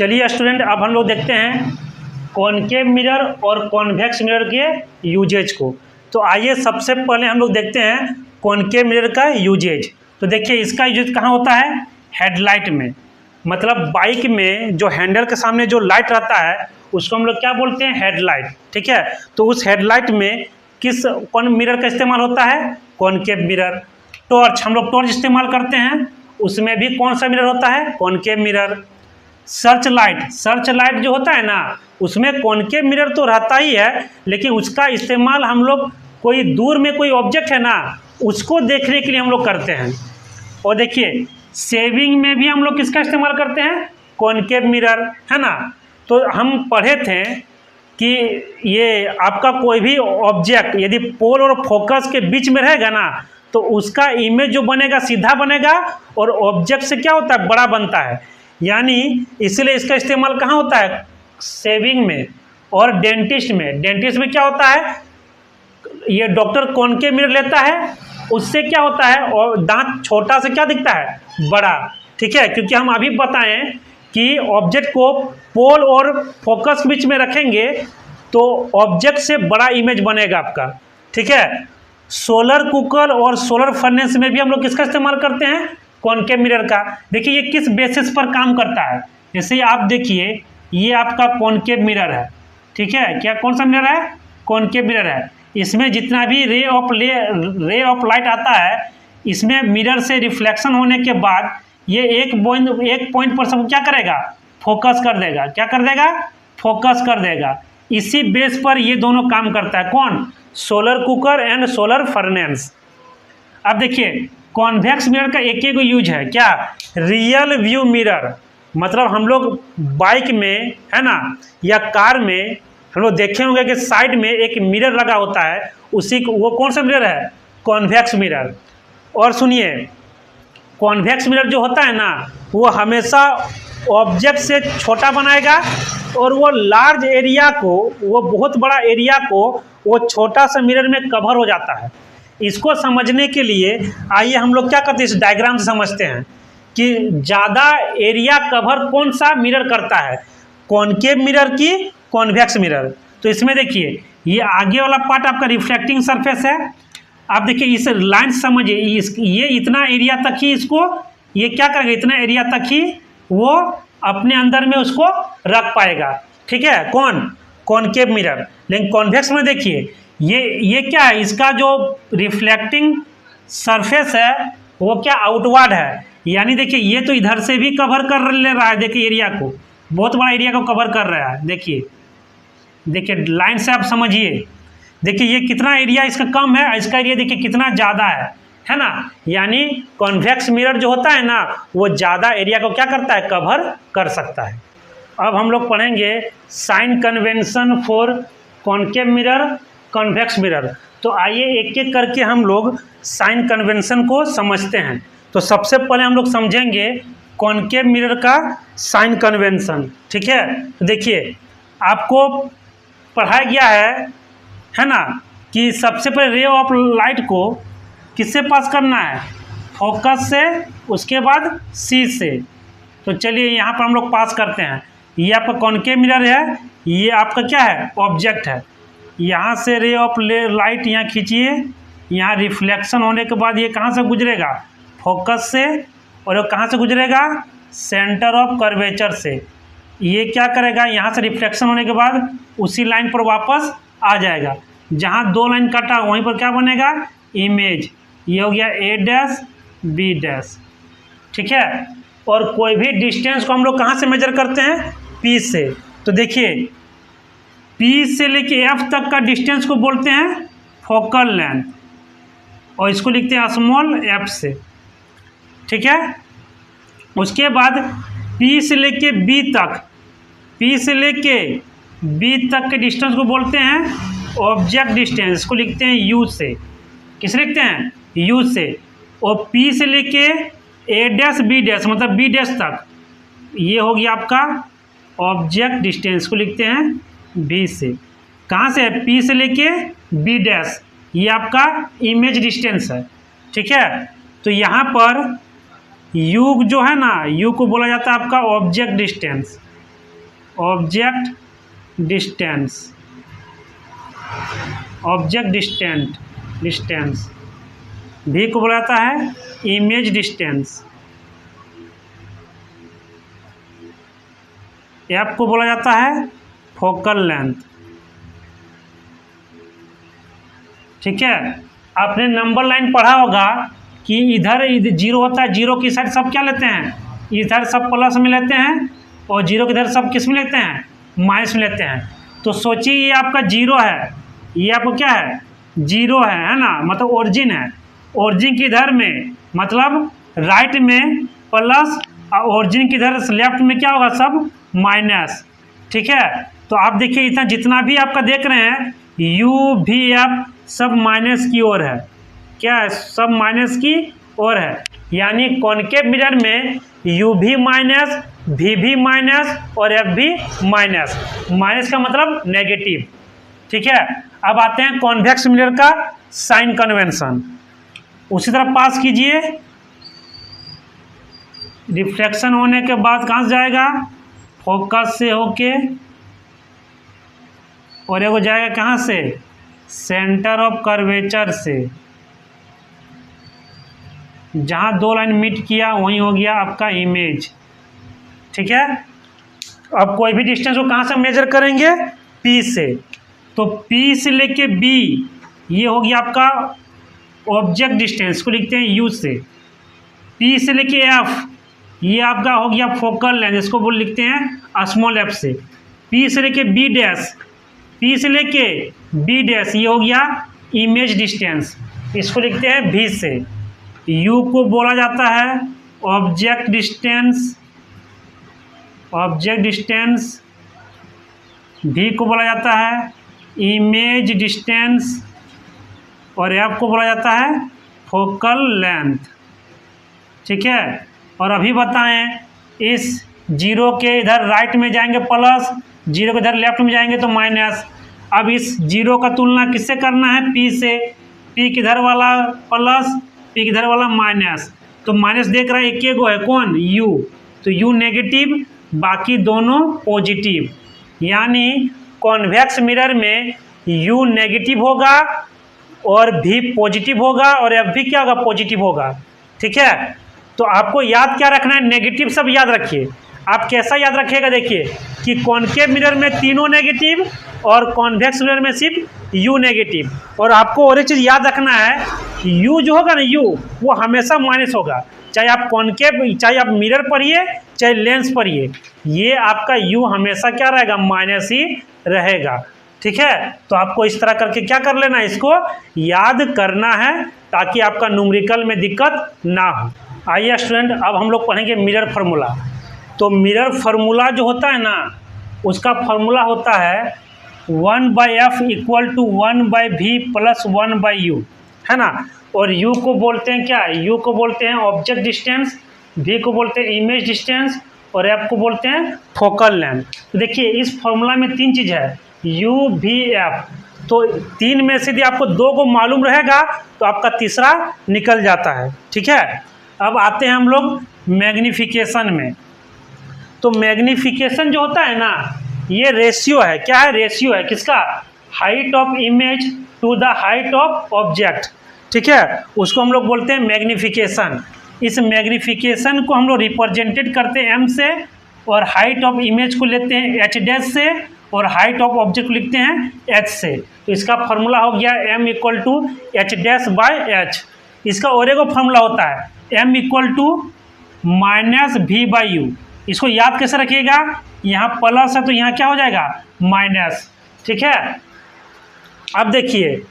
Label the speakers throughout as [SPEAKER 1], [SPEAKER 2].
[SPEAKER 1] चलिए स्टूडेंट, अब हम लोग देखते हैं कॉनकेव मिरर और कॉन्वेक्स मिरर के यूजेज को। तो आइए सबसे पहले हम लोग देखते हैं कॉनकेव मिरर का यूजेज। तो देखिए इसका यूजेज कहाँ होता है? हेडलाइट में। मतलब बाइक में जो हैंडल के सामने जो लाइट रहता है उसको हम लोग क्या बोलते हैं? हेडलाइट। ठीक है, तो उस हेडलाइट में किस कौन मिरर का इस्तेमाल होता है? Concave mirror. टॉर्च, हम लोग टॉर्च इस्तेमाल करते हैं, उसमें भी कौन सा मिरर होता है? Concave mirror. सर्च लाइट जो होता है ना, उसमें कॉनकेव मिरर तो रहता ही है, लेकिन उसका इस्तेमाल हम लोग कोई दूर में कोई ऑब्जेक्ट है ना, उसको देखने के लिए हम लोग करते हैं। और देखिए सेविंग में भी हम लोग किसका इस्तेमाल करते हैं? कॉनकेव मिरर, है ना। तो हम पढ़े थे कि ये आपका कोई भी ऑब्जेक्ट यदि पोल और फोकस के बीच में रहेगा ना, तो उसका इमेज जो बनेगा सीधा बनेगा और ऑब्जेक्ट से क्या होता है? बड़ा बनता है। यानी इसलिए इसका इस्तेमाल कहाँ होता है? सेविंग में और डेंटिस्ट में। डेंटिस्ट में क्या होता है? ये डॉक्टर कॉनकेव मिरर लेता है, उससे क्या होता है? और दांत छोटा से क्या दिखता है? बड़ा। ठीक है, क्योंकि हम अभी बताएं कि ऑब्जेक्ट को पोल और फोकस के बीच में रखेंगे तो ऑब्जेक्ट से बड़ा इमेज बनेगा आपका। ठीक है, सोलर कुकर और सोलर फर्नेस में भी हम लोग किसका इस्तेमाल करते हैं? कॉनकेव मिरर का। देखिए ये किस बेसिस पर काम करता है। जैसे आप देखिए ये आपका कॉनकेव मिरर है। ठीक है, क्या कौन सा मिरर है? कॉनकेव मिरर है। इसमें जितना भी रे ऑफ लाइट आता है, इसमें मिरर से रिफ्लेक्शन होने के बाद ये एक पॉइंट पर सबको क्या करेगा? फोकस कर देगा। क्या कर देगा? फोकस कर देगा। इसी बेस पर ये दोनों काम करता है। कौन? Solar cooker and solar furnace. अब देखिए कॉन्वेक्स मिरर का एक ही यूज है, क्या? Real view mirror. मतलब हम लोग बाइक में, है ना, या कार में हम लोग देखे होंगे कि साइड में एक मिरर लगा होता है, उसी को वो कौन सा मिरर है? Convex mirror. और सुनिए, कॉन्वेक्स मिरर जो होता है ना, वो हमेशा ऑब्जेक्ट से छोटा बनाएगा और वो लार्ज एरिया को, वो बहुत बड़ा एरिया को वो छोटा सा मिरर में कवर हो जाता है। इसको समझने के लिए आइए हम लोग क्या करते हैं, इस डायग्राम से समझते हैं कि ज़्यादा एरिया कवर कौन सा मिरर करता है, कॉनकेव मिरर की कॉन्वेक्स मिरर। तो इसमें देखिए ये आगे वाला पार्ट आपका रिफ्लेक्टिंग सरफेस है। आप देखिए इस लाइन समझिए, ये इतना एरिया तक ही इसको, ये क्या करेगा? इतना एरिया तक ही वो अपने अंदर में उसको रख पाएगा। ठीक है, कौन? Concave mirror. लेकिन कॉन्वेक्स में देखिए ये क्या है? इसका जो रिफ्लेक्टिंग सरफेस है वो क्या? आउटवर्ड है। यानी देखिए ये तो इधर से भी कवर कर ले रहा है, देखिए एरिया को, बहुत बड़ा एरिया को कवर कर रहा है। देखिए लाइन से आप समझिए, देखिए ये कितना एरिया इसका कम है, इसका एरिया देखिए कितना ज़्यादा है ना। यानी कॉन्वेक्स मिरर जो होता है ना, वो ज़्यादा एरिया को क्या करता है? कवर कर सकता है। अब हम लोग पढ़ेंगे sign convention for concave mirror, convex mirror. तो आइए एक एक करके हम लोग साइन कन्वेंशन को समझते हैं। तो सबसे पहले हम लोग समझेंगे कॉनकेव मिरर का साइन कन्वेंशन। ठीक है, देखिए आपको पढ़ाया गया है ना, कि सबसे पहले रे ऑफ लाइट को किससे पास करना है? फोकस से, उसके बाद सी से। तो चलिए यहाँ पर हम लोग पास करते हैं। ये आपका कॉनकेव मिरर है, ये आपका क्या है? ऑब्जेक्ट है। यहाँ से रे ऑफ लाइट यहाँ खींचिए, यहाँ रिफ्लेक्शन होने के बाद ये कहाँ से गुजरेगा? फोकस से। और ये कहाँ से गुजरेगा? सेंटर ऑफ कर्वेचर से। ये क्या करेगा? यहाँ से रिफ्लेक्शन होने के बाद उसी लाइन पर वापस आ जाएगा। जहाँ दो लाइन कटा वहीं पर क्या बनेगा? इमेज। ये हो गया ए डैश बी डैश। ठीक है, और कोई भी डिस्टेंस को हम लोग कहाँ से मेजर करते हैं? पी से। तो देखिए पी से लेके एफ तक का डिस्टेंस को बोलते हैं फोकल लेंथ, और इसको लिखते हैं स्मॉल एफ से। ठीक है, उसके बाद पी से लेके बी तक, पी से लेके बी तक के डिस्टेंस को बोलते हैं ऑब्जेक्ट डिस्टेंस, इसको लिखते हैं यू से। किस लिखते हैं? यू से। और पी से लेके ए डैश बी डैश, मतलब बी डैश तक, ये हो गया आपका ऑब्जेक्ट डिस्टेंस, को लिखते हैं बी से। कहाँ से है? पी से लेके बी डैश, ये आपका इमेज डिस्टेंस है। ठीक है, तो यहाँ पर यू जो है ना, यू को बोला जाता है आपका ऑब्जेक्ट डिस्टेंस। Object distance. भी को बोला जाता है इमेज डिस्टेंस। एफ को बोला जाता है फोकल लेंथ। ठीक है, आपने नंबर लाइन पढ़ा होगा कि इधर जीरो होता है, जीरो की साइड सब क्या लेते हैं, इधर सब प्लस में लेते हैं और जीरो की इधर सब किस में लेते हैं, माइनस में लेते हैं। तो सोचिए ये आपका जीरो है, ये आपको क्या है, जीरो है ना, मतलब ओरिजिन है। ओरिजिन की इधर में मतलब राइट में प्लस और ओरिजिन की इधर लेफ्ट में क्या होगा, सब माइनस। ठीक है, तो आप देखिए इतना जितना भी आपका देख रहे हैं यू भी एफ सब माइनस की ओर है। क्या है, सब माइनस की ओर है। यानी कॉनकेव मिरर में यू भी माइनस, भी माइनस और एफ भी माइनस। माइनस का मतलब नेगेटिव। ठीक है, अब आते हैं कॉन्वेक्स मिरर का साइन कन्वेंशन। उसी तरह पास कीजिए। रिफ्लेक्शन होने के बाद कहाँ से जाएगा, फोकस से होके, और एगो जाएगा कहाँ से, सेंटर ऑफ कर्वेचर से। जहाँ दो लाइन मीट किया वहीं हो गया आपका इमेज। ठीक है, अब कोई भी डिस्टेंस को कहाँ से मेजर करेंगे, P से। तो P से लेके B ये हो गया आपका ऑब्जेक्ट डिस्टेंस, को लिखते हैं U से। P से लेके F ये आपका हो गया फोकल लेंथ, इसको बोल लिखते हैं स्मॉल f से। P से लेके B डैश, P से लेके B डैश ये हो गया इमेज डिस्टेंस, इसको लिखते हैं V से। U को बोला जाता है ऑब्जेक्ट डिस्टेंस, V को बोला जाता है इमेज डिस्टेंस और F को बोला जाता है फोकल लेंथ। ठीक है, और अभी बताएं इस जीरो के इधर राइट में जाएंगे प्लस, जीरो के इधर लेफ्ट में जाएंगे तो माइनस। अब इस जीरो का तुलना किससे करना है, P से। P किधर वाला प्लस, P किधर वाला माइनस। तो माइनस देख रहा है एक गो है कौन, U। तो U नेगेटिव, बाकी दोनों पॉजिटिव। यानी कॉन्वेक्स मिरर में U नेगेटिव होगा और V पॉजिटिव होगा और F भी क्या होगा, पॉजिटिव होगा। ठीक है, तो आपको याद क्या रखना है, नेगेटिव सब याद रखिए। आप कैसा याद रखिएगा, देखिए कि कॉनकेव मिरर में तीनों नेगेटिव और कॉन्वेक्स मिरर में सिर्फ U नेगेटिव। और आपको और एक चीज़ याद रखना है, U जो होगा ना, U वो हमेशा माइनस होगा। चाहे आप कॉनकेव, चाहे आप मिरर पढ़िए, चाहे लेंस पढ़िए, ये आपका U हमेशा क्या रहेगा, माइनस ही रहेगा। ठीक है, तो आपको इस तरह करके क्या कर लेना है, इसको याद करना है ताकि आपका न्यूमेरिकल में दिक्कत ना हो। आइए स्टूडेंट, अब हम लोग पढ़ेंगे मिरर फार्मूला। तो मिरर फार्मूला जो होता है ना, उसका फार्मूला होता है 1/f equal to 1/v plus 1/u, है ना। और u को बोलते हैं क्या, u को बोलते हैं ऑब्जेक्ट डिस्टेंस, v को बोलते हैं इमेज डिस्टेंस और f को बोलते हैं फोकल लेंथ। तो देखिए इस फार्मूला में तीन चीज़ है, u v f। तो तीन में से यदि आपको दो को मालूम रहेगा तो आपका तीसरा निकल जाता है। ठीक है, अब आते हैं हम लोग मैग्नीफिकेशन में। तो मैग्नीफिकेशन जो होता है ना, ये रेशियो है। क्या है, रेशियो है किसका, height of image to the height of object. ठीक है, उसको हम लोग बोलते हैं मैग्नीफिकेशन। इस मैग्नीफिकेशन को हम लोग रिप्रेजेंटेड करते हैं m से, और हाइट ऑफ इमेज को लेते हैं h डैश से, और हाइट ऑफ ऑब्जेक्ट को लिखते हैं h से। तो इसका फार्मूला हो गया m equal to h dash by h। इसका और एक फार्मूला होता है m equal to minus v by u. इसको याद कैसे रखिएगा, यहाँ प्लस है तो यहाँ क्या हो जाएगा, माइनस। ठीक है, अब देखिए,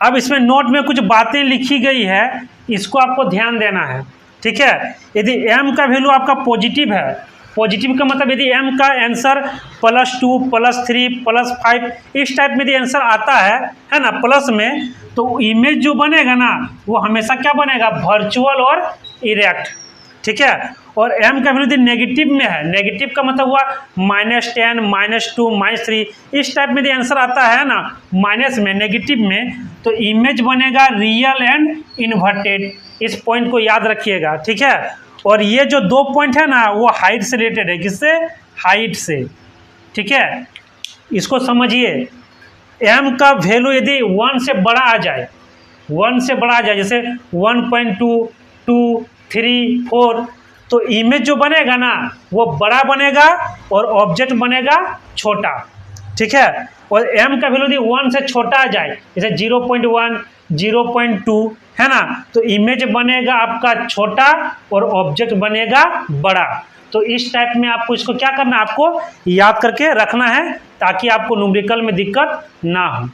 [SPEAKER 1] अब इसमें नोट में कुछ बातें लिखी गई है, इसको आपको ध्यान देना है। ठीक है, यदि m का वैल्यू आपका पॉजिटिव है, पॉजिटिव का मतलब यदि m का आंसर +2 +3 +5 इस टाइप में यदि आंसर आता है ना, प्लस में, तो इमेज जो बनेगा ना वो हमेशा क्या बनेगा, वर्चुअल और इरेक्ट। ठीक है, और m का वैल्यू यदि नेगेटिव में है, नेगेटिव का मतलब हुआ -10 -2 -3 इस टाइप में यदि आंसर आता है ना माइनस में, नेगेटिव में, तो इमेज बनेगा रियल एंड इन्वर्टेड। इस पॉइंट को याद रखिएगा। ठीक है, और ये जो दो पॉइंट है ना वो हाइट से रिलेटेड है, किससे, हाइट से। ठीक है, इसको समझिए। m का वैल्यू यदि 1 से बड़ा आ जाए, 1 से बड़ा आ जाए, जैसे 1.2, 2, 3, 4, तो इमेज जो बनेगा ना वो बड़ा बनेगा और ऑब्जेक्ट बनेगा छोटा, ठीक है। और m का वैल्यू यदि 1 से छोटा आ जाए, जैसे 0.1, 0.2, है ना, तो इमेज बनेगा आपका छोटा और ऑब्जेक्ट बनेगा बड़ा। तो इस टाइप में आपको इसको क्या करना है, आपको याद करके रखना है ताकि आपको न्यूमेरिकल में दिक्कत ना हो।